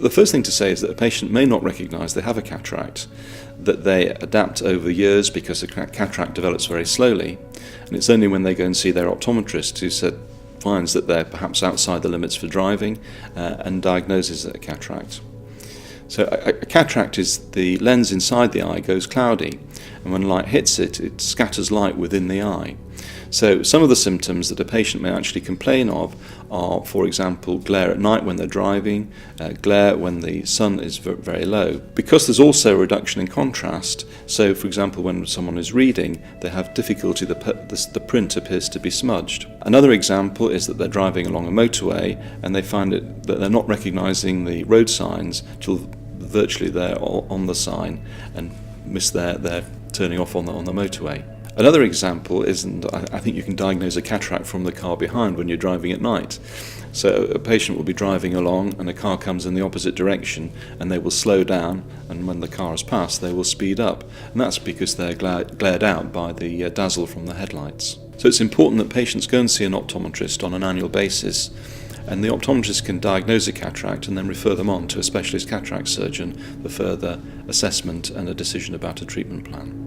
The first thing to say is that a patient may not recognise they have a cataract, that they adapt over years because the cataract develops very slowly, and it's only when they go and see their optometrist who finds that they're perhaps outside the limits for driving and diagnoses a cataract. So a cataract is the lens inside the eye goes cloudy, and when light hits it, it scatters light within the eye. So some of the symptoms that a patient may actually complain of are, for example, glare at night when they're driving, glare when the sun is very low. Because there's also a reduction in contrast, so for example when someone is reading, they have difficulty, the print appears to be smudged. Another example is that they're driving along a motorway and they find that they're not recognising the road signs till virtually they're on the sign and miss their turning off on the motorway. Another example is, and I think you can diagnose a cataract from the car behind when you're driving at night. So a patient will be driving along and a car comes in the opposite direction and they will slow down, and when the car has passed they will speed up, and that's because they're glared out by the dazzle from the headlights. So it's important that patients go and see an optometrist on an annual basis, and the optometrist can diagnose a cataract and then refer them on to a specialist cataract surgeon for further assessment and a decision about a treatment plan.